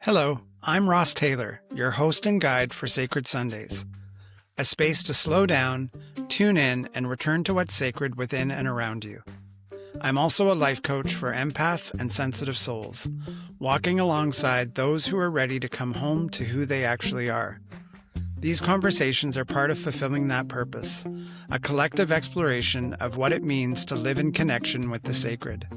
Hello, I'm Ross Tayler, your host and guide for Sacred Sundays, a space to slow down, tune in, and return to what's sacred within and around you. I'm also a life coach for empaths and sensitive souls, walking alongside those who are ready to come home to who they actually are. These conversations are part of fulfilling that purpose, a collective exploration of what it means to live in connection with the sacred.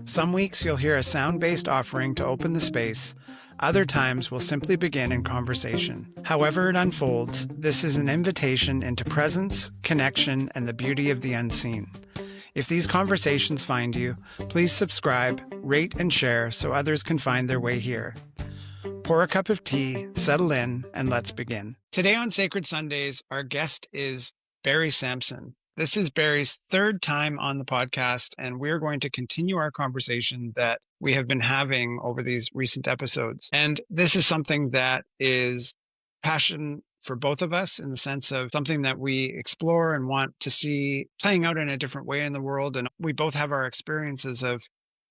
Some weeks you'll hear a sound-based offering to open the space. Other times we'll simply begin in conversation. However it unfolds, this is an invitation into presence, connection, and the beauty of the unseen. If these conversations find you, please subscribe, rate, and share so others can find their way here. Pour a cup of tea, settle in, and let's begin. Today on Sacred Sundays, our guest is Barry Samson. This is Barry's third time on the podcast, and we're going to continue our conversation that we have been having over these recent episodes. And this is something that is passion for both of us in the sense of something that we explore and want to see playing out in a different way in the world. And we both have our experiences of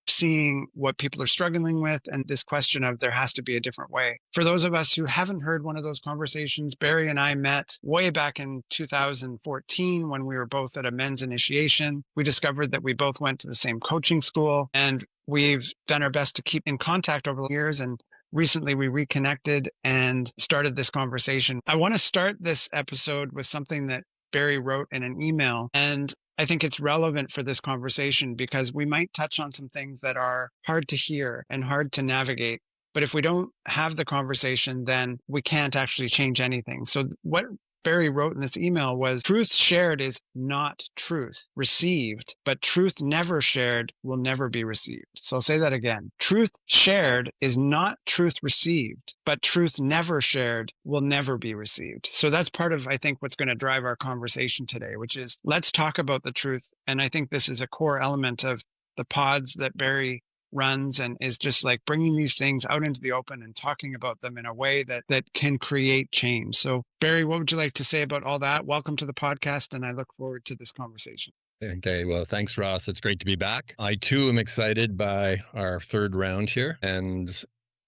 seeing what people are struggling with and this question of there has to be a different way. For those of us who haven't heard one of those conversations, Barry and I met way back in 2014 when we were both at a men's initiation. We discovered that we both went to the same coaching school, and we've done our best to keep in contact over the years. And recently we reconnected and started this conversation. I want to start this episode with something that Barry wrote in an email, and I think it's relevant for this conversation because we might touch on some things that are hard to hear and hard to navigate. But if we don't have the conversation, then we can't actually change anything. So what Barry wrote in this email was, truth shared is not truth received, but truth never shared will never be received. So I'll say that again. Truth shared is not truth received, but truth never shared will never be received. So that's part of, I think, what's going to drive our conversation today, which is let's talk about the truth. And I think this is a core element of the pods that Barry runs, and is just like bringing these things out into the open and talking about them in a way that can create change. So Barry, what would you like to say about all that? Welcome to the podcast, and I look forward to this conversation. Okay, well, thanks, Ross. It's great to be back. I too am excited by our third round here. And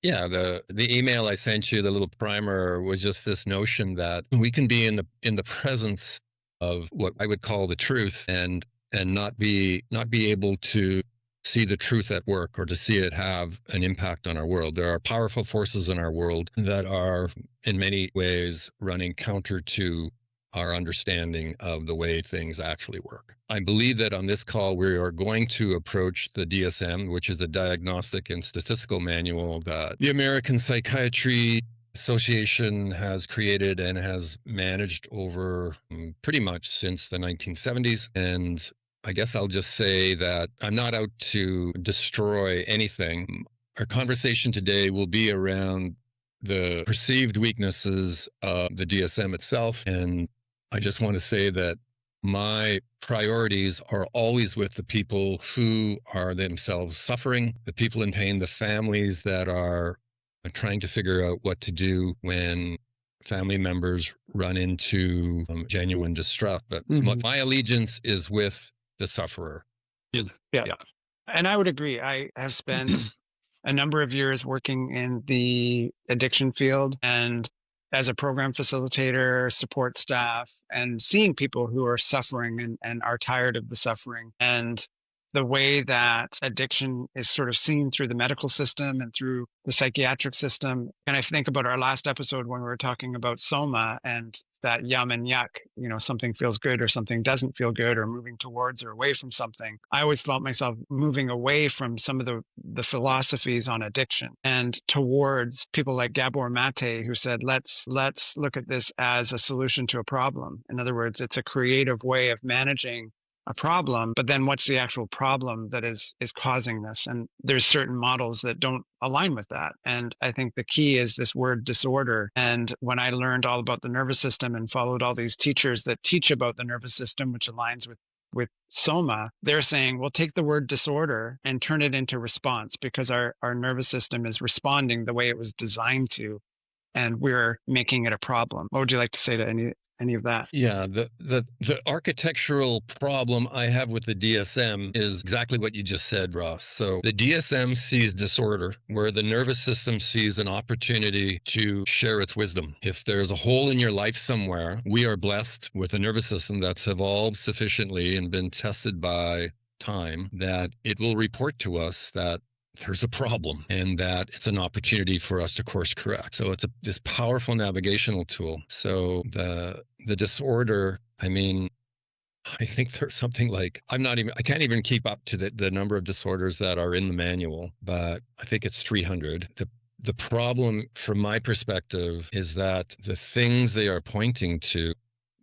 yeah, the email I sent you, the little primer, was just this notion that we can be in the presence of what I would call the truth and not be able to see the truth at work or to see it have an impact on our world. There are powerful forces in our world that are in many ways running counter to our understanding of the way things actually work. I believe that on this call, we are going to approach the DSM, which is the Diagnostic and Statistical Manual that the American Psychiatry Association has created and has managed over pretty much since the 1970s. And I guess I'll just say that I'm not out to destroy anything. Our conversation today will be around the perceived weaknesses of the DSM itself. And I just want to say that my priorities are always with the people who are themselves suffering, the people in pain, the families that are trying to figure out what to do when family members run into genuine distress. But my allegiance is with the sufferer. Yeah. And I would agree. I have spent a number of years working in the addiction field and as a program facilitator, support staff, and seeing people who are suffering and are tired of the suffering. And the way that addiction is sort of seen through the medical system and through the psychiatric system. And I think about our last episode when we were talking about soma and that yum and yuck, something feels good or something doesn't feel good, or moving towards or away from something. I always felt myself moving away from some of the philosophies on addiction and towards people like Gabor Mate, who said, let's look at this as a solution to a problem. In other words, it's a creative way of managing a problem, but then what's the actual problem that is causing this? And there's certain models that don't align with that. And I think the key is this word disorder. And when I learned all about the nervous system and followed all these teachers that teach about the nervous system, which aligns with soma, they're saying, well, take the word disorder and turn it into response, because our nervous system is responding the way it was designed to, and we're making it a problem. What would you like to say to any of that? Yeah, the architectural problem I have with the DSM is exactly what you just said, Ross. So the DSM sees disorder where the nervous system sees an opportunity to share its wisdom. If there's a hole in your life somewhere, we are blessed with a nervous system that's evolved sufficiently and been tested by time that it will report to us that there's a problem and that it's an opportunity for us to course correct. So it's this powerful navigational tool. So the disorder, I mean, I think there's something like, I can't even keep up to the number of disorders that are in the manual, but I think it's 300. The problem from my perspective is that the things they are pointing to,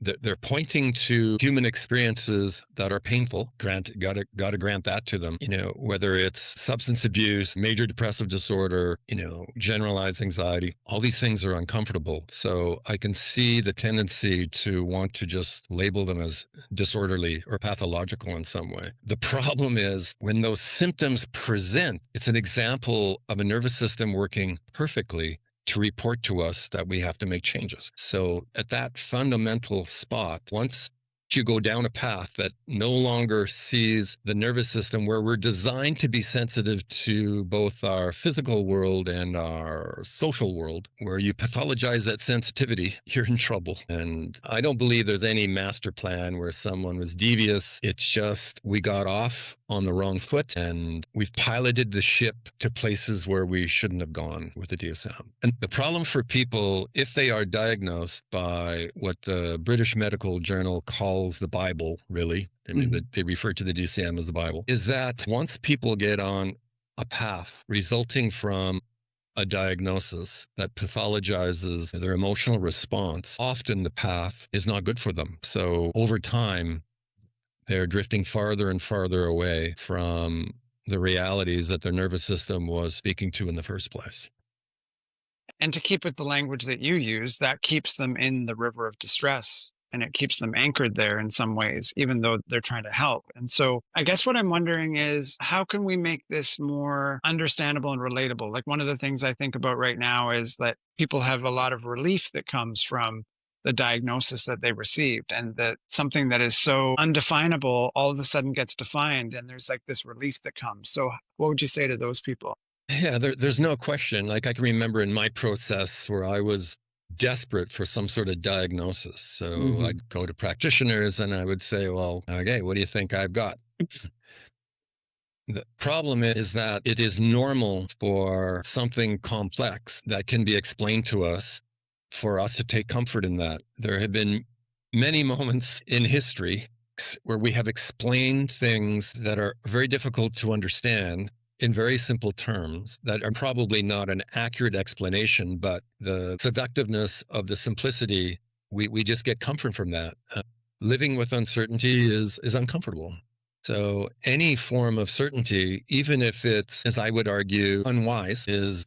they're pointing to human experiences that are painful. Gotta grant that to them. Whether it's substance abuse, major depressive disorder, generalized anxiety, all these things are uncomfortable. So I can see the tendency to want to just label them as disorderly or pathological in some way. The problem is when those symptoms present, it's an example of a nervous system working perfectly to report to us that we have to make changes. So at that fundamental spot, once you go down a path that no longer sees the nervous system where we're designed to be sensitive to both our physical world and our social world, where you pathologize that sensitivity, you're in trouble. And I don't believe there's any master plan where someone was devious. It's just we got off on the wrong foot and we've piloted the ship to places where we shouldn't have gone with the DSM. And the problem for people, if they are diagnosed by what the British Medical Journal calls the Bible, really, I mean, they refer to the DSM as the Bible, is that once people get on a path resulting from a diagnosis that pathologizes their emotional response, often the path is not good for them. So over time, they're drifting farther and farther away from the realities that their nervous system was speaking to in the first place. And to keep with the language that you use, that keeps them in the river of distress and it keeps them anchored there in some ways, even though they're trying to help. And so I guess what I'm wondering is how can we make this more understandable and relatable? Like one of the things I think about right now is that people have a lot of relief that comes from the diagnosis that they received, and that something that is so undefinable all of a sudden gets defined and there's like this relief that comes. So what would you say to those people? Yeah, there's no question. Like I can remember in my process where I was desperate for some sort of diagnosis. So I'd go to practitioners and I would say, well, okay, what do you think I've got? The problem is that it is normal for something complex that can be explained to us for us to take comfort in that. There have been many moments in history where we have explained things that are very difficult to understand in very simple terms that are probably not an accurate explanation, but the seductiveness of the simplicity, we just get comfort from that. Living with uncertainty is uncomfortable. So any form of certainty, even if it's, as I would argue, unwise, is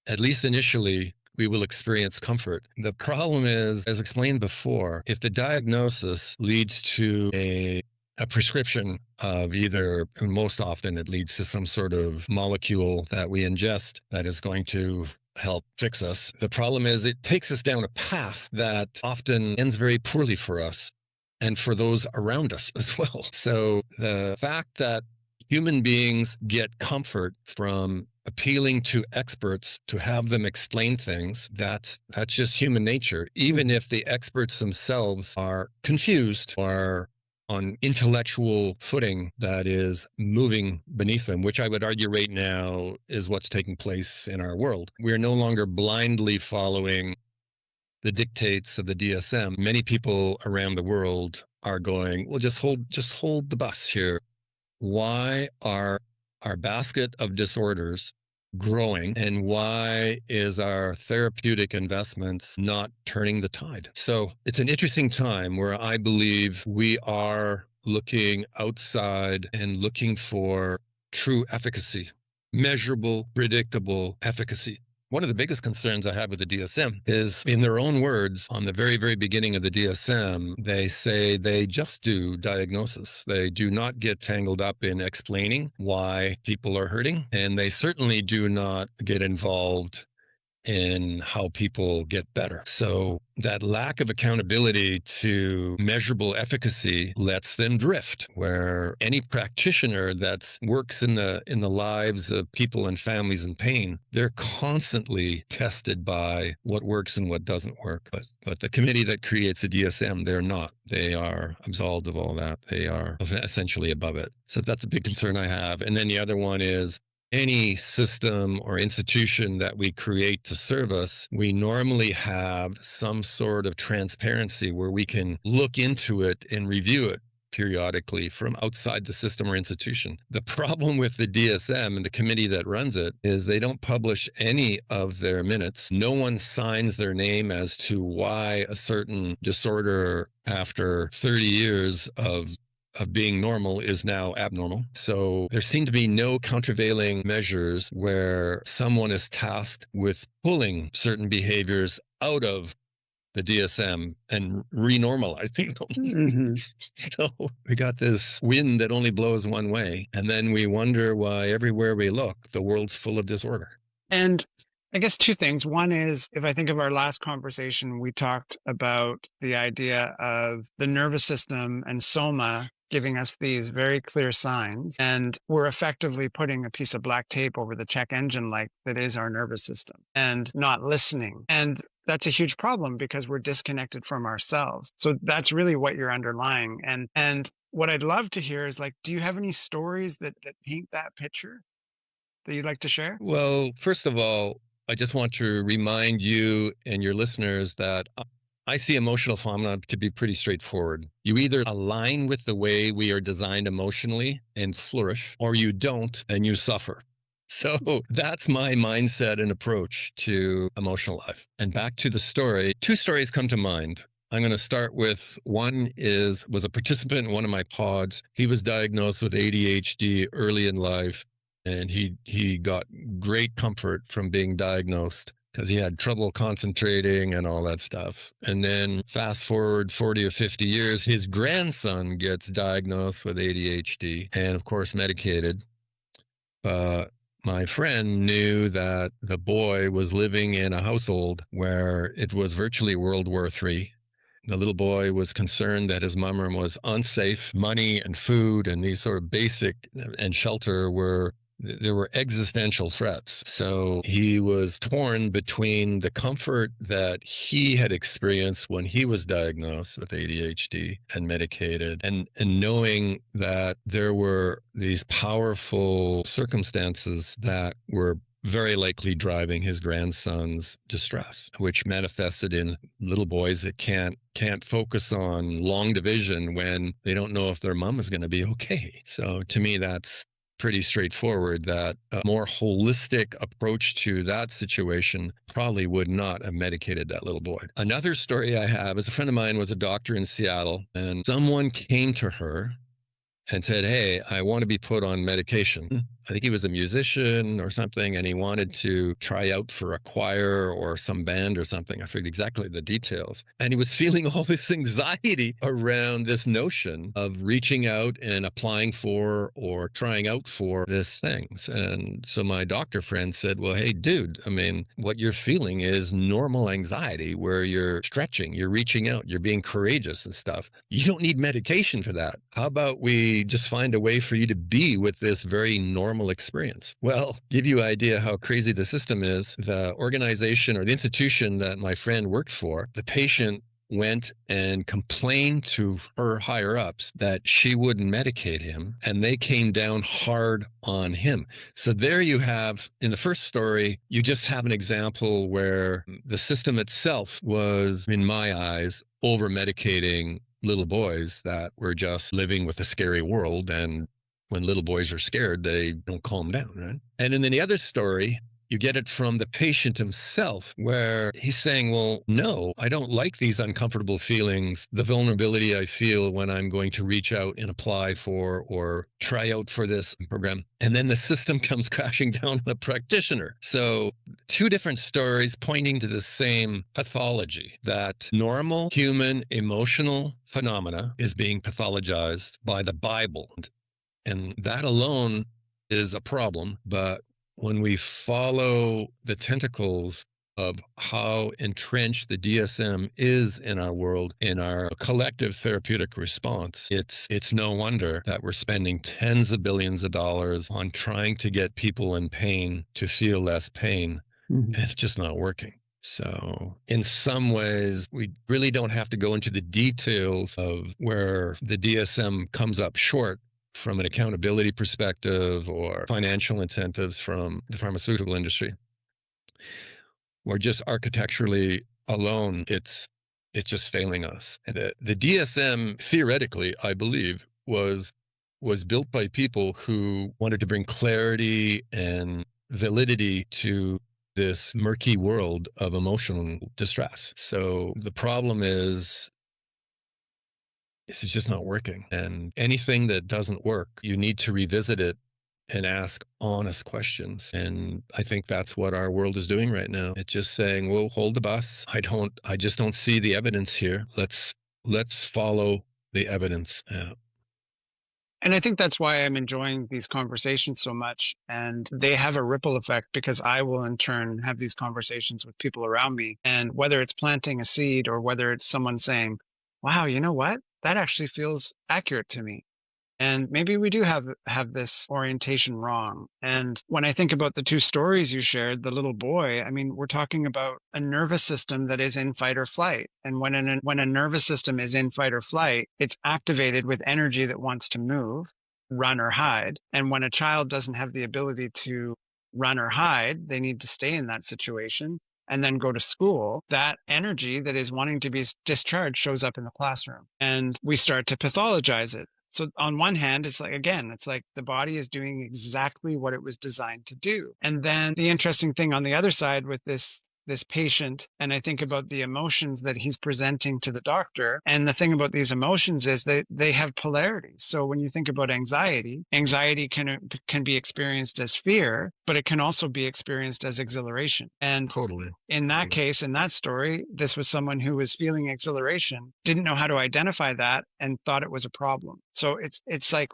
at least initially we will experience comfort. The problem is, as explained before, if the diagnosis leads to a prescription of either, most often it leads to some sort of molecule that we ingest that is going to help fix us. The problem is it takes us down a path that often ends very poorly for us and for those around us as well. So the fact that human beings get comfort from appealing to experts to have them explain things, that's just human nature. Even if the experts themselves are confused or on intellectual footing that is moving beneath them, which I would argue right now is what's taking place in our world. We're no longer blindly following the dictates of the DSM. Many people around the world are going, well, just hold the bus here. Why are our basket of disorders growing, and why is our therapeutic investments not turning the tide? So it's an interesting time where I believe we are looking outside and looking for true efficacy, measurable, predictable efficacy. One of the biggest concerns I have with the DSM is, in their own words, on the very, very beginning of the DSM, they say they just do diagnosis. They do not get tangled up in explaining why people are hurting, and they certainly do not get involved in how people get better. So that lack of accountability to measurable efficacy lets them drift, where any practitioner that works in the lives of people and families in pain, they're constantly tested by what works and what doesn't work. But the committee that creates a DSM, they're not. They are absolved of all that. They are essentially above it. So that's a big concern I have. And then the other one is any system or institution that we create to serve us, we normally have some sort of transparency where we can look into it and review it periodically from outside the system or institution. The problem with the DSM and the committee that runs it is they don't publish any of their minutes. No one signs their name as to why a certain disorder after 30 years of being normal is now abnormal. So there seem to be no countervailing measures where someone is tasked with pulling certain behaviors out of the DSM and renormalizing them. So we got this wind that only blows one way. And then we wonder why everywhere we look, the world's full of disorder. And I guess two things. One is, if I think of our last conversation, we talked about the idea of the nervous system and soma giving us these very clear signs. And we're effectively putting a piece of black tape over the check engine light that is our nervous system and not listening. And that's a huge problem because we're disconnected from ourselves. So that's really what you're underlying. And what I'd love to hear is, like, do you have any stories that paint that picture that you'd like to share? Well, first of all, I just want to remind you and your listeners that I see emotional phenomena to be pretty straightforward. You either align with the way we are designed emotionally and flourish, or you don't and you suffer. So that's my mindset and approach to emotional life. And back to the story, two stories come to mind. I'm going to start with one was a participant in one of my pods. He was diagnosed with ADHD early in life, and he got great comfort from being diagnosed because he had trouble concentrating and all that stuff. And then fast forward 40 or 50 years, his grandson gets diagnosed with ADHD and, of course, medicated. My friend knew that the boy was living in a household where it was virtually World War III. The little boy was concerned that his mom was unsafe. Money and food and these sort of basic and shelter there were existential threats. So he was torn between the comfort that he had experienced when he was diagnosed with ADHD and medicated, and knowing that there were these powerful circumstances that were very likely driving his grandson's distress, which manifested in little boys that can't focus on long division when they don't know if their mom is going to be okay. So to me, that's pretty straightforward, that a more holistic approach to that situation probably would not have medicated that little boy. Another story I have is a friend of mine was a doctor in Seattle, and someone came to her and said, "Hey, I want to be put on medication." I think he was a musician or something, and he wanted to try out for a choir or some band or something. I forget exactly the details. And he was feeling all this anxiety around this notion of reaching out and applying for or trying out for this thing. And so my doctor friend said, "Well, hey, dude, I mean, what you're feeling is normal anxiety where you're stretching, you're reaching out, you're being courageous and stuff. You don't need medication for that. How about we just find a way for you to be with this very normal experience?" Well, give you an idea how crazy the system is. The organization or the institution that my friend worked for, the patient went and complained to her higher ups that she wouldn't medicate him, and they came down hard on him. So there you have, in the first story, you just have an example where the system itself was, in my eyes, over medicating little boys that were just living with a scary world. And when little boys are scared, they don't calm down, right? And in the other story, you get it from the patient himself, where he's saying, well, no, I don't like these uncomfortable feelings, the vulnerability I feel when I'm going to reach out and apply for or try out for this program. And then the system comes crashing down on the practitioner. So two different stories pointing to the same pathology, that normal human emotional phenomena is being pathologized by the Bible. And that alone is a problem. But when we follow the tentacles of how entrenched the DSM is in our world, in our collective therapeutic response. It's no wonder that we're spending tens of billions of dollars on trying to get people in pain to feel less pain. Mhm. It's just not working. So in some ways, we really don't have to go into the details of where the DSM comes up short from an accountability perspective or financial incentives from the pharmaceutical industry, or just architecturally alone, it's just failing us. And the DSM, theoretically, I believe, was built by people who wanted to bring clarity and validity to this murky world of emotional distress. So the problem is it's just not working. And anything that doesn't work, you need to revisit it and ask honest questions. And I think that's what our world is doing right now. It's just saying, well, hold the bus. I just don't see the evidence here. Let's follow the evidence. And I think that's why I'm enjoying these conversations so much. And they have a ripple effect because I will in turn have these conversations with people around me. And whether it's planting a seed or whether it's someone saying, wow, you know what? That actually feels accurate to me. And maybe we do have this orientation wrong. And when I think about the two stories you shared, the little boy, I mean, we're talking about a nervous system that is in fight or flight. And when a nervous system is in fight or flight, it's activated with energy that wants to move, run or hide. And when a child doesn't have the ability to run or hide, they need to stay in that situation and then go to school. That energy that is wanting to be discharged shows up in the classroom, and we start to pathologize it. So on one hand, it's like, again, it's like the body is doing exactly what it was designed to do. And then the interesting thing on the other side with this patient, and I think about the emotions that he's presenting to the doctor. And the thing about these emotions is that they have polarities. So when you think about anxiety, anxiety can be experienced as fear, but it can also be experienced as exhilaration. And Totally. in that case, in that story, this was someone who was feeling exhilaration, didn't know how to identify that, and thought it was a problem. So it's like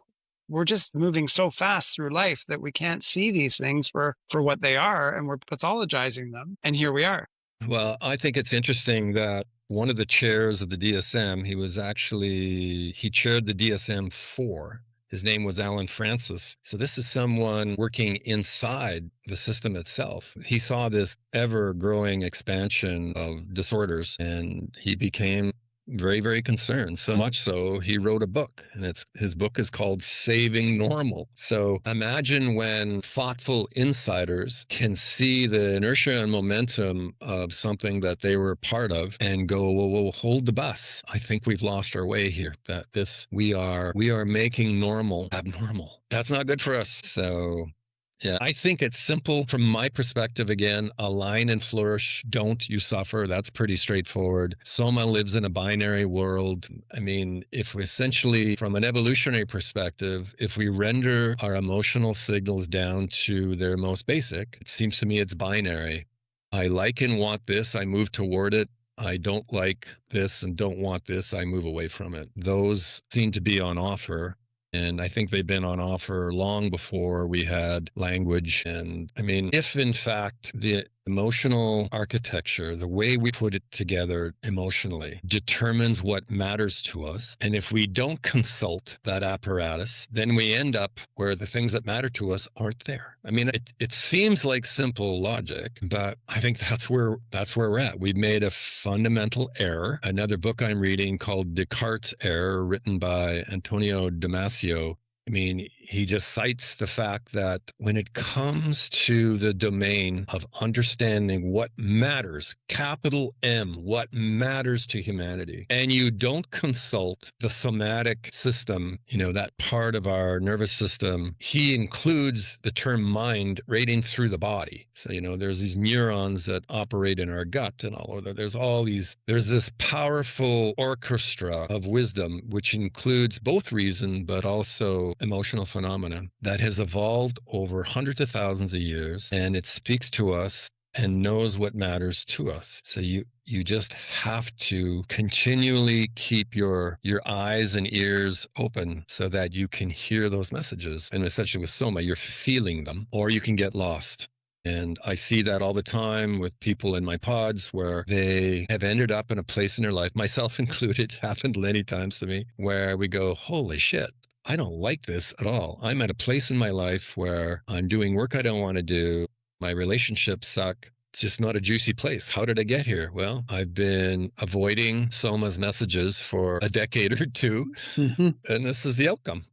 we're just moving so fast through life that we can't see these things for what they are, and we're pathologizing them. And here we are. Well, I think it's interesting that one of the chairs of the DSM, he chaired the DSM-4. His name was Alan Francis. So this is someone working inside the system itself. He saw this ever-growing expansion of disorders, and he became very, very concerned. So much so, he wrote a book, and his book is called Saving Normal. So imagine when thoughtful insiders can see the inertia and momentum of something that they were part of and go, well, we'll hold the bus. I think we've lost our way here. We are making normal abnormal. That's not good for us. So yeah, I think it's simple from my perspective. Again, align and flourish. Don't you suffer. That's pretty straightforward. Soma lives in a binary world. I mean, if we essentially, from an evolutionary perspective, if we render our emotional signals down to their most basic, it seems to me it's binary. I like and want this. I move toward it. I don't like this and don't want this. I move away from it. Those seem to be on offer. And I think they've been on offer long before we had language. And I mean, if in fact the emotional architecture, the way we put it together emotionally, determines what matters to us, and if we don't consult that apparatus, then we end up where the things that matter to us aren't there. I mean, it seems like simple logic, but I think that's where we're at. We've made a fundamental error. Another book I'm reading called Descartes' Error, written by Antonio Damasio. I mean, he just cites the fact that when it comes to the domain of understanding what matters, capital M, what matters to humanity, and you don't consult the somatic system, that part of our nervous system, he includes the term mind right in through the body. So, there's these neurons that operate in our gut and all of that. There's this powerful orchestra of wisdom, which includes both reason, but also emotional phenomena that has evolved over hundreds of thousands of years, and it speaks to us and knows what matters to us. So you just have to continually keep your eyes and ears open so that you can hear those messages. And essentially with Soma, you're feeling them, or you can get lost. And I see that all the time with people in my pods where they have ended up in a place in their life, myself included, happened many times to me, where we go, holy shit, I don't like this at all. I'm at a place in my life where I'm doing work I don't want to do. My relationships suck. It's just not a juicy place. How did I get here? Well, I've been avoiding Soma's messages for a decade or two, and this is the outcome.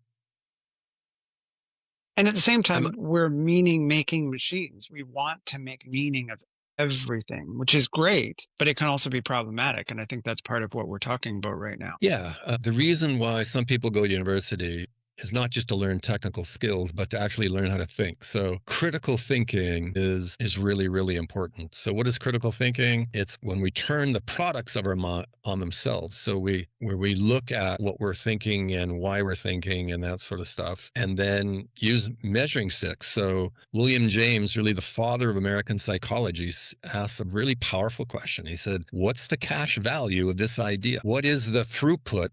And at the same time, we're meaning-making machines. We want to make meaning of everything, which is great, but it can also be problematic. And I think that's part of what we're talking about right now. Yeah, the reason why some people go to university is not just to learn technical skills, but to actually learn how to think. So critical thinking is really, really important. So what is critical thinking? It's when we turn the products of our mind on themselves. So where we look at what we're thinking and why we're thinking and that sort of stuff, and then use measuring sticks. So William James, really the father of American psychology, asked a really powerful question. He said, what's the cash value of this idea? What is the throughput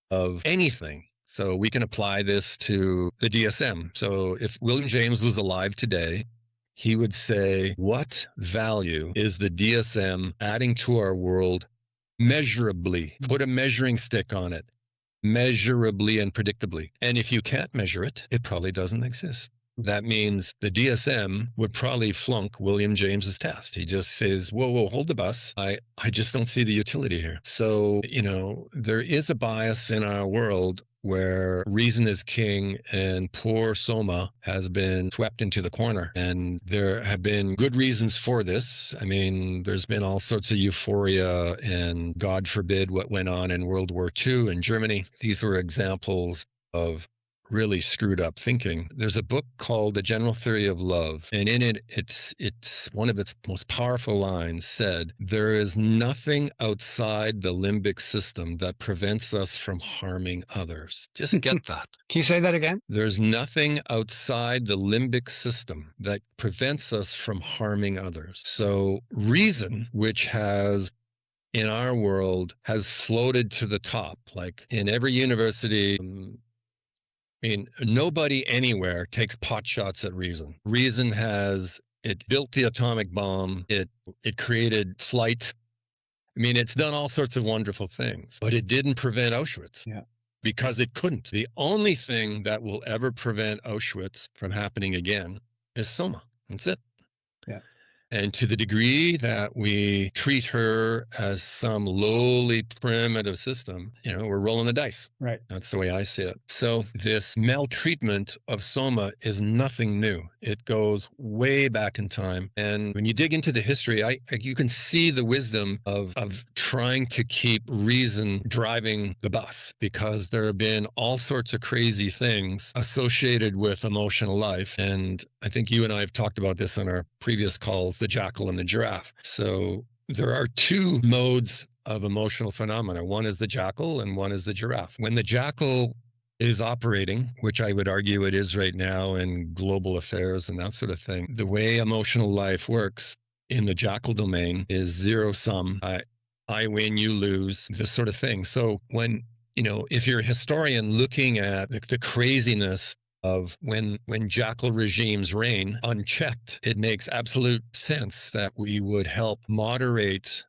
of anything? So we can apply this to the DSM. So if William James was alive today, he would say, what value is the DSM adding to our world measurably? Put a measuring stick on it, measurably and predictably. And if you can't measure it, it probably doesn't exist. That means the DSM would probably flunk William James's test. He just says, whoa, hold the bus. I just don't see the utility here. So, there is a bias in our world where reason is king and poor Soma has been swept into the corner. And there have been good reasons for this. I mean, there's been all sorts of euphoria and God forbid what went on in World War II in Germany. These were examples of really screwed up thinking. There's a book called The General Theory of Love, and in it, it's one of its most powerful lines said, there is nothing outside the limbic system that prevents us from harming others. Just get that. Can you say that again? There's nothing outside the limbic system that prevents us from harming others. So reason, which has in our world has floated to the top, like in every university, nobody anywhere takes pot shots at reason. Reason it built the atomic bomb. It created flight. It's done all sorts of wonderful things, but it didn't prevent Auschwitz. Yeah. Because it couldn't. The only thing that will ever prevent Auschwitz from happening again is Soma. That's it. Yeah. And to the degree that we treat her as some lowly primitive system, we're rolling the dice. Right. That's the way I see it. So this maltreatment of Soma is nothing new. It goes way back in time. And when you dig into the history, you can see the wisdom of trying to keep reason driving the bus, because there have been all sorts of crazy things associated with emotional life. And I think you and I have talked about this on our previous calls, the jackal and the giraffe. So there are two modes of emotional phenomena. One is the jackal and one is the giraffe. When the jackal is operating, which I would argue it is right now in global affairs and that sort of thing, the way emotional life works in the jackal domain is zero sum. I win, you lose, this sort of thing. So when, if you're a historian looking at the craziness of when jackal regimes reign unchecked, it makes absolute sense that we would help moderate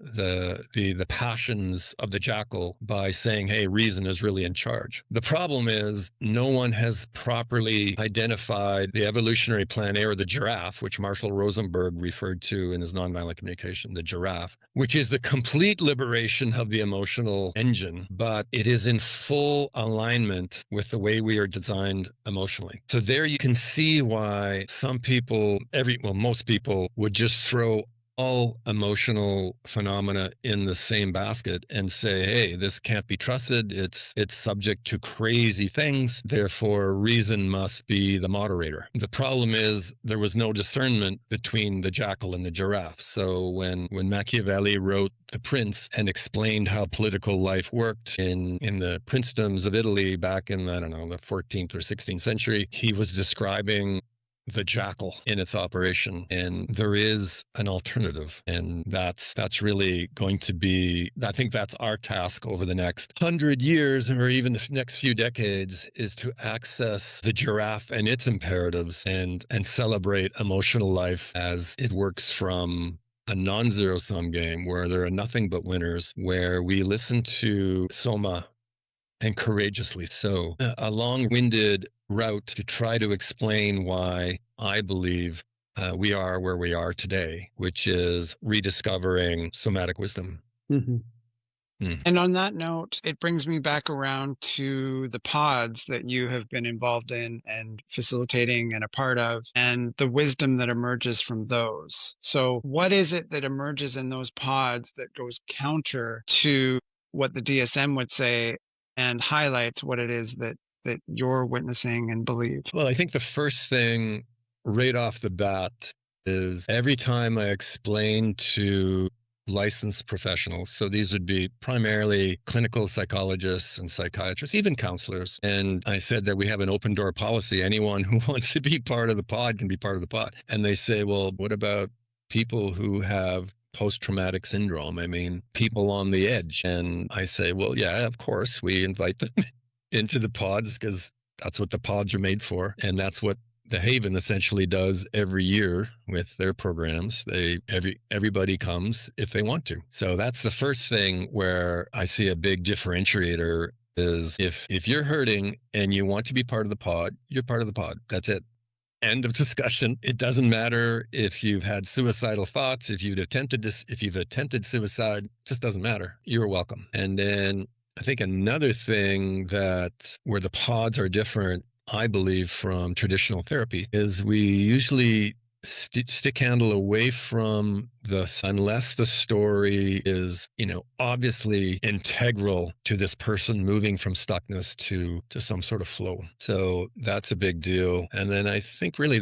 the passions of the jackal by saying, hey, reason is really in charge. The problem is no one has properly identified the evolutionary plan A, or the giraffe, which Marshall Rosenberg referred to in his nonviolent communication, the giraffe, which is the complete liberation of the emotional engine, but it is in full alignment with the way we are designed emotionally. So there you can see why most people would just throw all emotional phenomena in the same basket and say, hey, this can't be trusted. It's subject to crazy things. Therefore, reason must be the moderator. The problem is there was no discernment between the jackal and the giraffe. So when Machiavelli wrote The Prince and explained how political life worked in the princedoms of Italy back in, the 14th or 16th century, he was describing the jackal in its operation, and there is an alternative. And that's really going to be, I think that's our task over the next 100 years or even the next few decades, is to access the giraffe and its imperatives and celebrate emotional life as it works from a non-zero sum game where there are nothing but winners, where we listen to soma and courageously so. A long-winded route to try to explain why I believe we are where we are today, which is rediscovering somatic wisdom. Mm-hmm. Mm. And on that note, it brings me back around to the pods that you have been involved in and facilitating and a part of, and the wisdom that emerges from those. So what is it that emerges in those pods that goes counter to what the DSM would say and highlights what it is that you're witnessing and believe? Well, I think the first thing right off the bat is every time I explain to licensed professionals, so these would be primarily clinical psychologists and psychiatrists, even counselors, and I said that we have an open door policy. Anyone who wants to be part of the pod can be part of the pod. And they say, well, what about people who have post-traumatic syndrome? I mean, people on the edge. And I say, well, yeah, of course, we invite them into the pods because that's what the pods are made for. And that's what the Haven essentially does every year with their programs. Everybody comes if they want to. So that's the first thing where I see a big differentiator is if you're hurting and you want to be part of the pod, you're part of the pod. That's it. End of discussion. It doesn't matter if you've had suicidal thoughts, if you've attempted suicide, just doesn't matter. You're welcome. And then I think another thing where the pods are different, I believe, from traditional therapy is we usually stick handle away from unless the story is, obviously integral to this person moving from stuckness to some sort of flow. So that's a big deal. And then I think really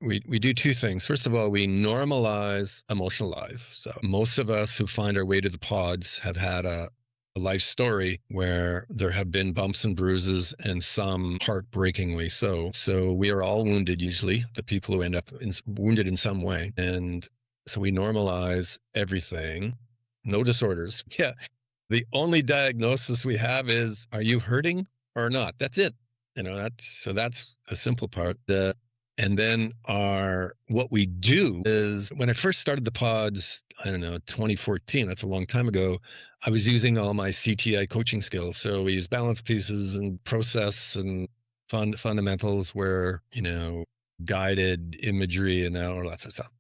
we do two things. First of all, we normalize emotional life. So most of us who find our way to the pods have had a life story where there have been bumps and bruises, and some heartbreakingly so. So we are all wounded, usually, the people who end up wounded in some way. And so we normalize everything. No disorders. Yeah. The only diagnosis we have is, are you hurting or not? That's it. That's a simple part. And then what we do is, when I first started the pods, I don't know, 2014, that's a long time ago, I was using all my CTI coaching skills. So we use balance pieces and process and fundamentals where, guided imagery and all that sort of stuff.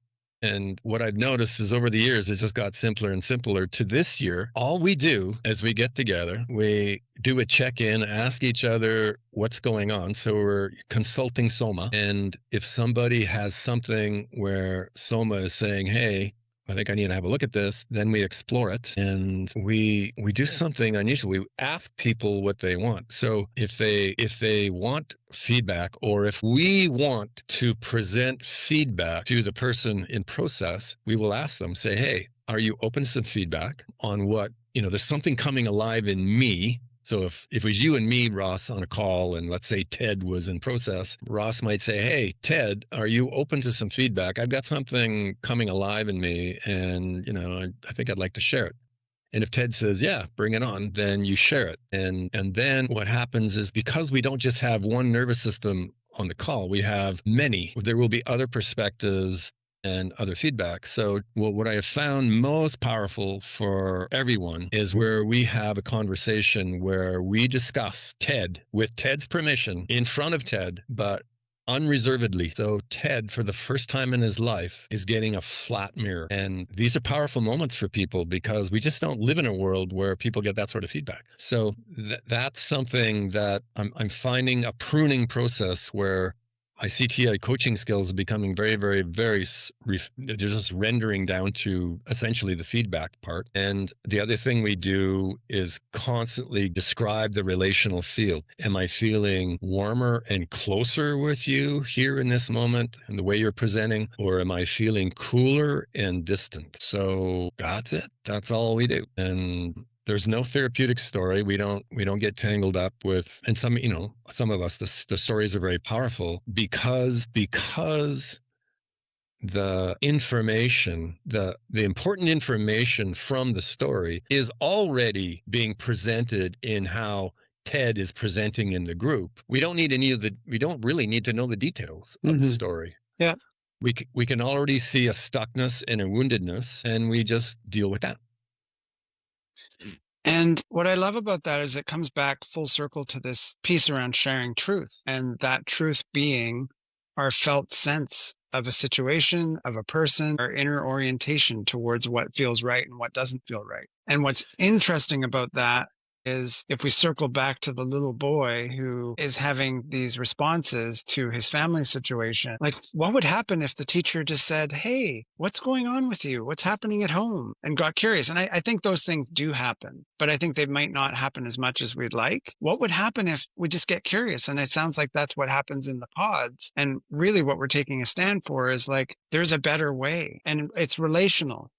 And what I've noticed is over the years, it just got simpler and simpler. To this year, all we do as we get together, we do a check-in, ask each other what's going on. So we're consulting soma. And if somebody has something where soma is saying, hey, I think I need to have a look at this, then we explore it, and we do something unusual. We ask people what they want. So if they want feedback, or if we want to present feedback to the person in process, we will ask them, say, hey, are you open to some feedback on what, there's something coming alive in me. So if it was you and me, Ross, on a call, and let's say Ted was in process, Ross might say, hey, Ted, are you open to some feedback? I've got something coming alive in me, and, I think I'd like to share it. And if Ted says, yeah, bring it on, then you share it. And then what happens is, because we don't just have one nervous system on the call, we have many. There will be other perspectives and other feedback. So what I have found most powerful for everyone is where we have a conversation where we discuss Ted, with Ted's permission, in front of Ted, but unreservedly. So Ted, for the first time in his life, is getting a flat mirror. And these are powerful moments for people, because we just don't live in a world where people get that sort of feedback. So that's something that I'm finding a pruning process where my CTI coaching skills are becoming very, very, very, they're just rendering down to essentially the feedback part. And the other thing we do is constantly describe the relational field. Am I feeling warmer and closer with you here in this moment and the way you're presenting, or am I feeling cooler and distant? So that's it. That's all we do. And There's no therapeutic story. We don't get tangled up with, and some of us, the stories are very powerful because the information, the important information from the story is already being presented in how Ted is presenting in the group. We don't really need to know the details of the story. Yeah. We can already see a stuckness and a woundedness, and we just deal with that. And what I love about that is it comes back full circle to this piece around sharing truth, and that truth being our felt sense of a situation, of a person, our inner orientation towards what feels right and what doesn't feel right. And what's interesting about that is if we circle back to the little boy who is having these responses to his family situation, like what would happen if the teacher just said, "Hey, what's going on with you? What's happening at home?" and got curious. And I think those things do happen, but I think they might not happen as much as we'd like. What would happen if we just get curious? And it sounds like that's what happens in the pods. And really what we're taking a stand for is like, there's a better way, and it's relational.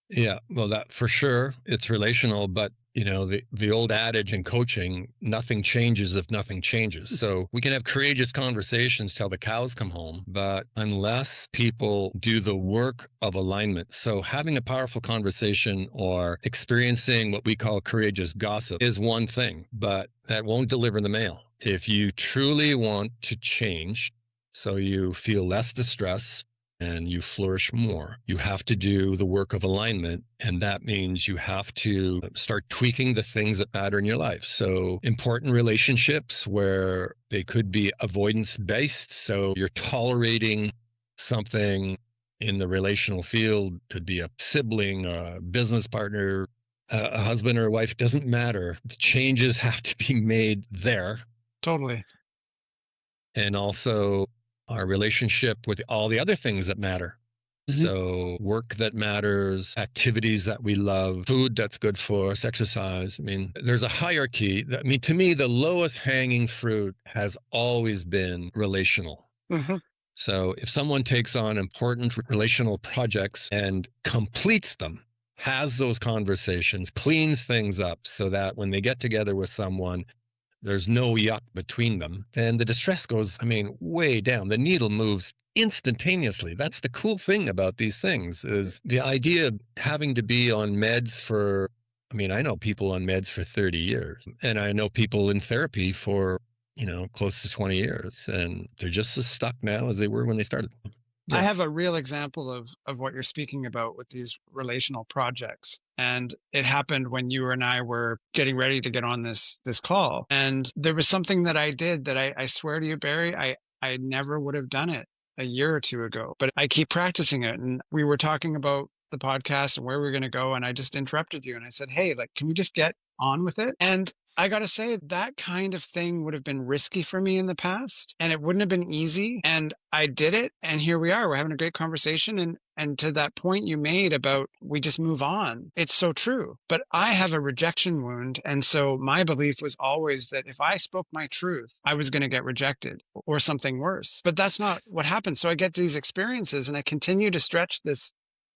Yeah, well, that for sure, it's relational, but the old adage in coaching, nothing changes if nothing changes. So we can have courageous conversations till the cows come home, but unless people do the work of alignment, so having a powerful conversation or experiencing what we call courageous gossip is one thing, but that won't deliver the mail. If you truly want to change, so you feel less distress, and you flourish more, you have to do the work of alignment. And that means you have to start tweaking the things that matter in your life. So important relationships where they could be avoidance based. So you're tolerating something in the relational field, could be a sibling, a business partner, a husband or a wife, doesn't matter. The changes have to be made there. Totally. And also our relationship with all the other things that matter. So work that matters, activities that we love, food that's good for us, exercise. I mean, there's a hierarchy. I mean, to me, the lowest hanging fruit has always been relational. So if someone takes on important relational projects and completes them, has those conversations, cleans things up so that when they get together with someone, there's no yuck between them, and the distress goes, way down. The needle moves instantaneously. That's the cool thing about these things, is the idea of having to be on meds for, I know people on meds for 30 years, and I know people in therapy for, close to 20 years, and they're just as stuck now as they were when they started. I Yeah. have a real example of what you're speaking about with these relational projects. And it happened when you and I were getting ready to get on this call. And there was something that I did that I swear to you, Barry, I never would have done it a year or two ago. But I keep practicing it. And we were talking about the podcast and where we we're going to go. And I just interrupted you and I said, "Hey, like, can we just get on with it?" And I got to say, that kind of thing would have been risky for me in the past, and it wouldn't have been easy. And I did it. And here we are. We're having a great conversation. And to that point you made about we just move on, it's so true. But I have a rejection wound. And so my belief was always that if I spoke my truth, I was going to get rejected or something worse. But that's not what happened. So I get these experiences and I continue to stretch this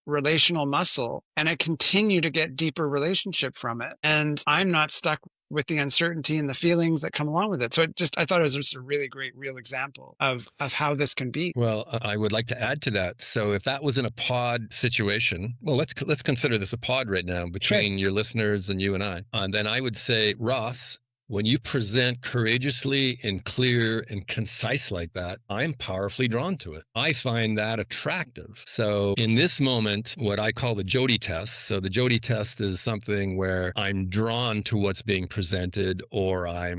relational muscle and I continue to get deeper relationship from it. And I'm not stuck with the uncertainty and the feelings that come along with it. So I thought it was just a really great real example of how this can be. Well, I would like to add to that. So if that was in a pod situation, well, let's consider this a pod right now between your listeners and you and I. And then I would say, Ross, when you present courageously and clear and concise like that, I'm powerfully drawn to it. I find that attractive. So in this moment, what I call the Jody test. So the Jody test is something where I'm drawn to what's being presented, or I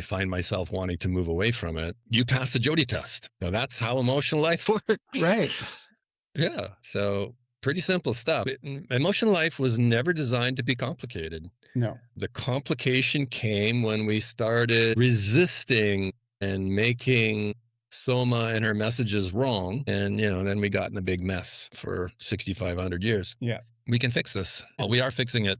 find myself wanting to move away from it. You pass the Jody test. So that's how emotional life works. Right. Yeah. So pretty simple stuff. Emotional life was never designed to be complicated. No. The complication came when we started resisting and making Soma and her messages wrong. And, then we got in a big mess for 6,500 years. Yeah. We can fix this. Well, we are fixing it.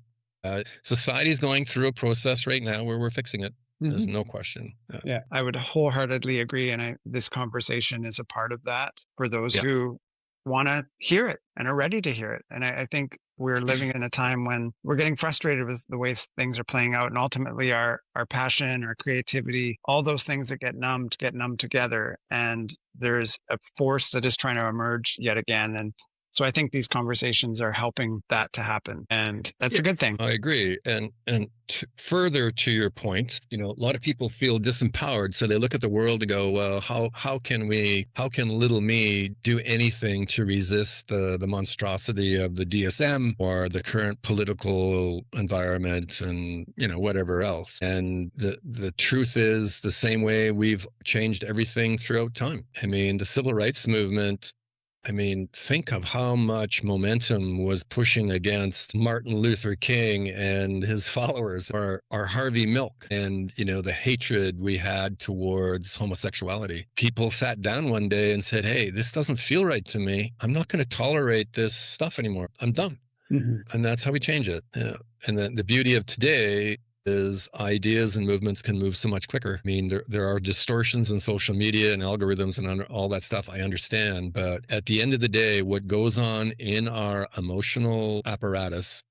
Society is going through a process right now where we're fixing it. There's no question. Yeah, I would wholeheartedly agree. And this conversation is a part of that for those who want to hear it and are ready to hear it. And I think we're living in a time when we're getting frustrated with the way things are playing out. And ultimately our passion, our creativity, all those things that get numbed together. And there's a force that is trying to emerge yet again. And so I think these conversations are helping that to happen. And that's a good thing. I agree. And further to your point, a lot of people feel disempowered. So they look at the world and go, well, how can little me do anything to resist the monstrosity of the DSM or the current political environment and, whatever else. And the truth is the same way we've changed everything throughout time. I mean, the civil rights movement, think of how much momentum was pushing against Martin Luther King and his followers, or Harvey Milk, and, the hatred we had towards homosexuality. People sat down one day and said, hey, this doesn't feel right to me. I'm not going to tolerate this stuff anymore. I'm done. Mm-hmm. And that's how we change it. Yeah. And the beauty of today is ideas and movements can move so much quicker. There are distortions in social media and algorithms and all that stuff, I understand. But at the end of the day, what goes on in our emotional apparatus,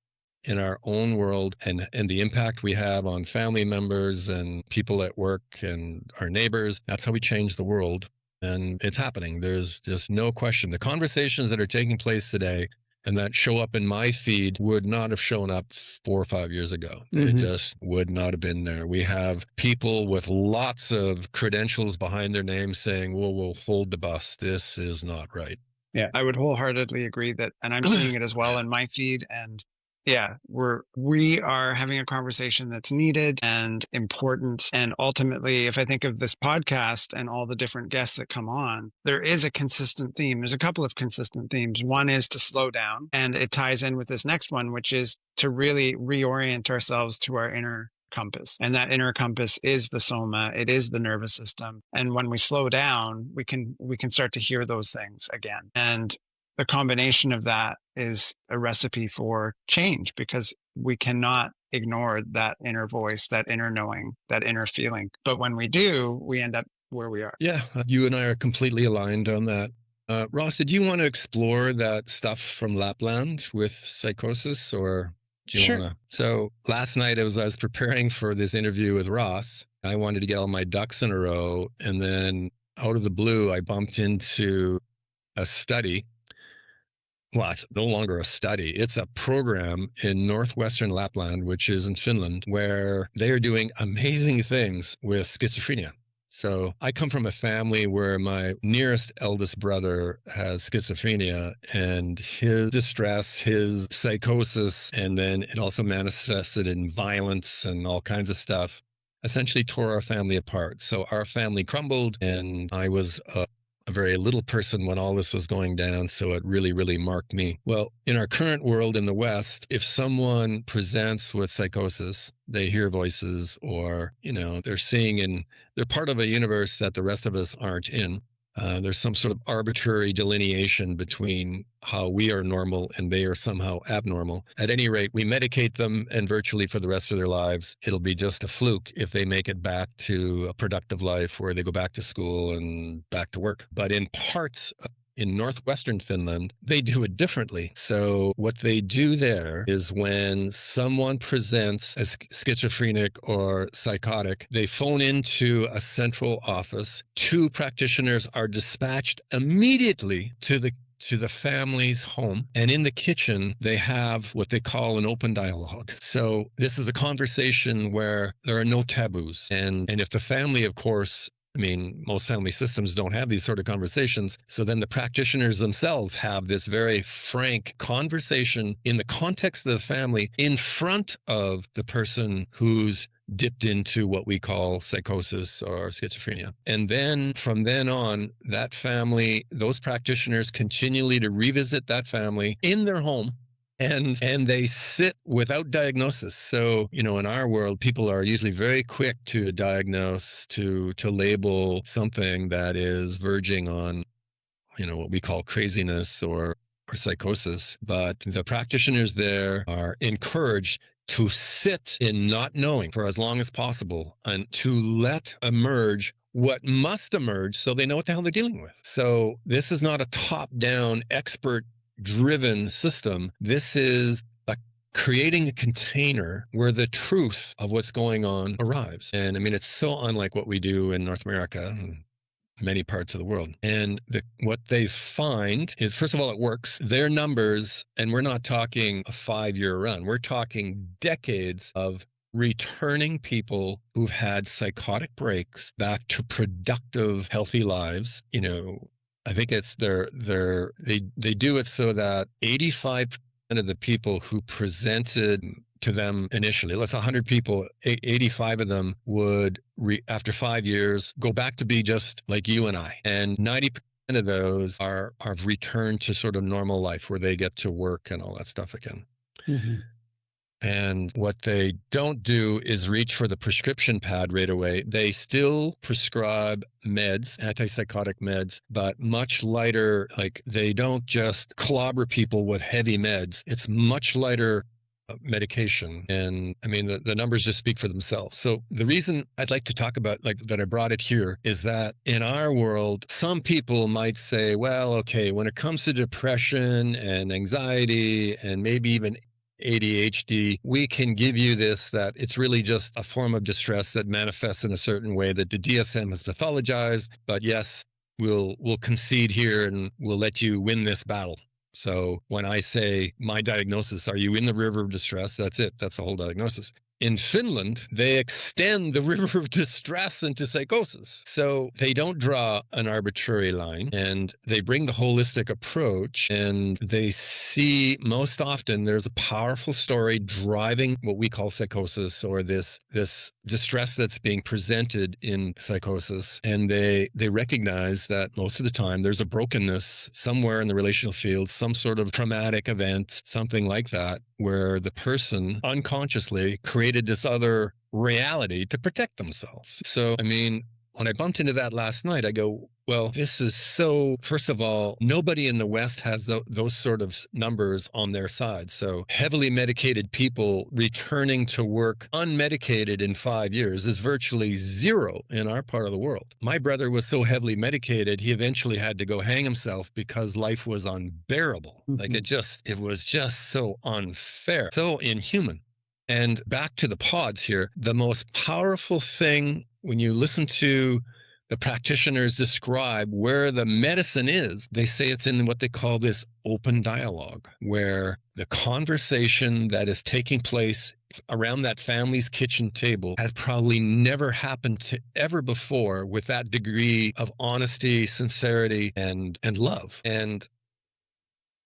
in our own world, and the impact we have on family members and people at work and our neighbors, that's how we change the world. And it's happening. There's just no question. The conversations that are taking place today and that show up in my feed would not have shown up 4 or 5 years ago. Mm-hmm. It just would not have been there. We have people with lots of credentials behind their names saying, well, we'll hold the bus. This is not right. Yeah, I would wholeheartedly agree that, and I'm seeing it as well in my feed. And yeah, we are having a conversation that's needed and important. And ultimately, if I think of this podcast and all the different guests that come on, there is a consistent theme. There's a couple of consistent themes. One is to slow down, and it ties in with this next one, which is to really reorient ourselves to our inner compass. And that inner compass is the soma, it is the nervous system. And when we slow down, we can start to hear those things again. And the combination of that is a recipe for change, because we cannot ignore that inner voice, that inner knowing, that inner feeling. But when we do, we end up where we are. Yeah, you and I are completely aligned on that. Ross, did you want to explore that stuff from Lapland with psychosis, or do you want to? So last night I was preparing for this interview with Ross. I wanted to get all my ducks in a row, and then out of the blue, I bumped into a study. Well, it's no longer a study. It's a program in northwestern Lapland, which is in Finland, where they are doing amazing things with schizophrenia. So I come from a family where my nearest eldest brother has schizophrenia, and his distress, his psychosis, and then it also manifested in violence and all kinds of stuff, essentially tore our family apart. So our family crumbled, and I was a very little person when all this was going down, so it really, really marked me. Well, in our current world in the West, if someone presents with psychosis, they hear voices, or, they're part of a universe that the rest of us aren't in. There's some sort of arbitrary delineation between how we are normal and they are somehow abnormal. At any rate, we medicate them, and virtually for the rest of their lives, it'll be just a fluke if they make it back to a productive life where they go back to school and back to work. But in parts in northwestern Finland, they do it differently. So what they do there is when someone presents as schizophrenic or psychotic, they phone into a central office. 2 practitioners are dispatched immediately to the family's home, and in the kitchen they have what they call an open dialogue. So this is a conversation where there are no taboos, and if the family, of course, most family systems don't have these sort of conversations. So then the practitioners themselves have this very frank conversation in the context of the family in front of the person who's dipped into what we call psychosis or schizophrenia. And then from then on, that family, those practitioners continually to revisit that family in their home. And they sit without diagnosis. So, in our world, people are usually very quick to diagnose, to label something that is verging on, what we call craziness or psychosis. But the practitioners there are encouraged to sit in not knowing for as long as possible and to let emerge what must emerge so they know what the hell they're dealing with. So this is not a top-down expert driven system. This is creating a container where the truth of what's going on arrives. And I mean, it's so unlike what we do in North America and many parts of the world. And what they find is, first of all, it works. Their numbers, and we're not talking a 5-year run, we're talking decades of returning people who've had psychotic breaks back to productive, healthy lives. You know, I think it's they do it so that 85% of the people who presented to them initially, let's 100 people, 85 of them would, after 5 years, go back to be just like you and I. And 90% of those are returned to sort of normal life where they get to work and all that stuff again. Mm-hmm. And what they don't do is reach for the prescription pad right away. They still prescribe meds, antipsychotic meds, but much lighter. Like, they don't just clobber people with heavy meds. It's much lighter medication. And I mean, the numbers just speak for themselves. So the reason I'd like to talk about, like, that I brought it here is that in our world, some people might say, well, okay, when it comes to depression and anxiety and maybe even ADHD, we can give you this, that it's really just a form of distress that manifests in a certain way that the DSM has pathologized. But yes, we'll concede here and we'll let you win this battle. So when I say my diagnosis, are you in the river of distress? That's it. That's the whole diagnosis. In Finland, they extend the river of distress into psychosis. So they don't draw an arbitrary line, and they bring the holistic approach, and they see most often there's a powerful story driving what we call psychosis, or this distress that's being presented in psychosis. And they recognize that most of the time there's a brokenness somewhere in the relational field, some sort of traumatic event, something like that, where the person unconsciously created this other reality to protect themselves. So, I mean, when I bumped into that last night, I go, well, this is so, first of all, nobody in the West has those sort of numbers on their side. So heavily medicated people returning to work unmedicated in 5 years is virtually zero in our part of the world. My brother was so heavily medicated, he eventually had to go hang himself because life was unbearable. Mm-hmm. Like, it was just so unfair, so inhuman. And back to the pods here, the most powerful thing when you listen to the practitioners describe where the medicine is, they say it's in what they call this open dialogue, where the conversation that is taking place around that family's kitchen table has probably never happened to ever before with that degree of honesty, sincerity, and love. And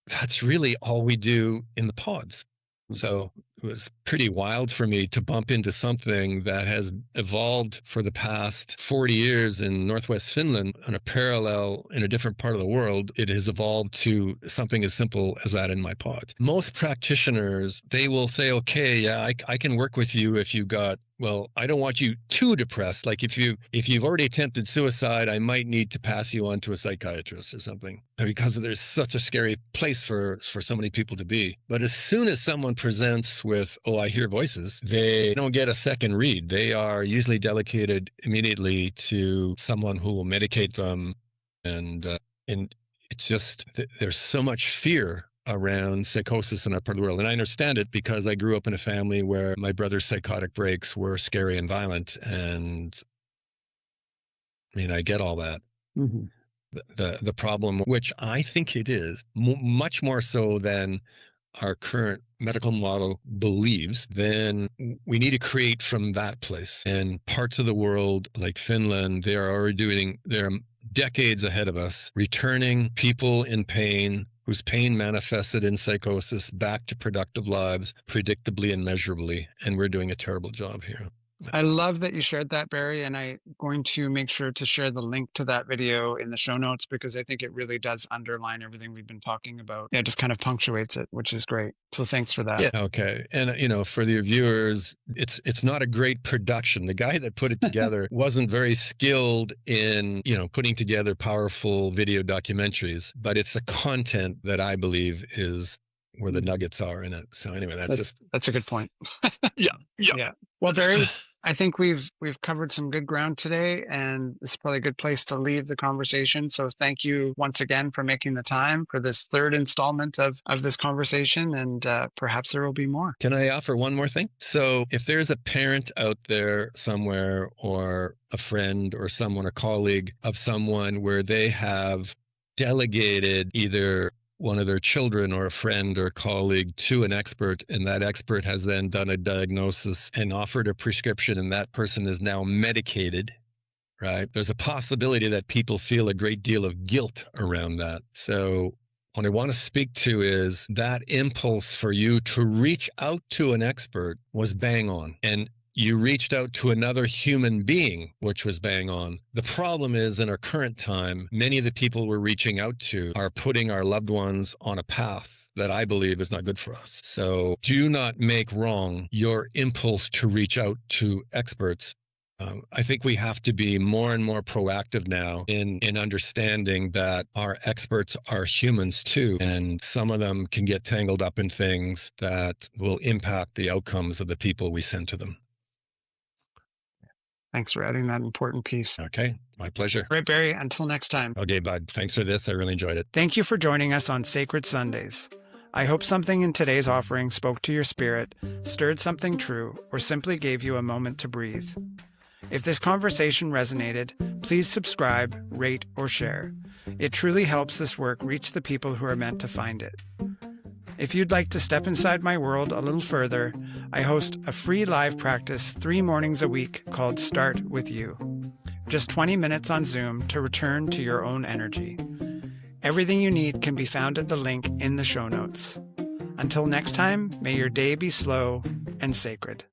that's really all we do in the pods. So it was pretty wild for me to bump into something that has evolved for the past 40 years in Northwest Finland on a parallel in a different part of the world. It has evolved to something as simple as that in my pod. Most practitioners, they will say, okay, yeah, I can work with you if you got, well, I don't want you too depressed. Like, if you've already attempted suicide, I might need to pass you on to a psychiatrist or something, because there's such a scary place for so many people to be. But as soon as someone presents with, oh, I hear voices, they don't get a second read. They are usually delegated immediately to someone who will medicate them. And it's just, there's so much fear around psychosis in our part of the world. And I understand it because I grew up in a family where my brother's psychotic breaks were scary and violent. And I mean, I get all that. Mm-hmm. The problem, which I think it is much more so than our current medical model believes, then we need to create from that place. And parts of the world like Finland, they're decades ahead of us, returning people in pain, whose pain manifested in psychosis, back to productive lives, predictably and measurably. And we're doing a terrible job here. I love that you shared that, Barry, and I'm going to make sure to share the link to that video in the show notes, because I think it really does underline everything we've been talking about. It just kind of punctuates it, which is great. So thanks for that. Yeah. Okay. And, for the viewers, it's not a great production. The guy that put it together wasn't very skilled in, putting together powerful video documentaries, but it's the content that I believe is where the nuggets are in it. So anyway, that's a good point. Yeah. Well, Barry, I think we've covered some good ground today, and this is probably a good place to leave the conversation. So thank you once again for making the time for this third installment of this conversation, and perhaps there will be more. Can I offer one more thing? So if there's a parent out there somewhere, or a friend or someone, a colleague of someone, where they have delegated either one of their children or a friend or colleague to an expert, and that expert has then done a diagnosis and offered a prescription, and that person is now medicated, right? There's a possibility that people feel a great deal of guilt around that. So what I want to speak to is that impulse for you to reach out to an expert was bang on. And you reached out to another human being, which was bang on. The problem is, in our current time, many of the people we're reaching out to are putting our loved ones on a path that I believe is not good for us. So do not make wrong your impulse to reach out to experts. I think we have to be more and more proactive now in understanding that our experts are humans too, and some of them can get tangled up in things that will impact the outcomes of the people we send to them. Thanks for adding that important piece. Okay, my pleasure. All right, Barry, until next time. Okay, bud. Thanks for this. I really enjoyed it. Thank you for joining us on Sacred Sundays. I hope something in today's offering spoke to your spirit, stirred something true, or simply gave you a moment to breathe. If this conversation resonated, please subscribe, rate, or share. It truly helps this work reach the people who are meant to find it. If you'd like to step inside my world a little further, I host a free live practice 3 mornings a week called Start With You. Just 20 minutes on Zoom to return to your own energy. Everything you need can be found at the link in the show notes. Until next time, may your day be slow and sacred.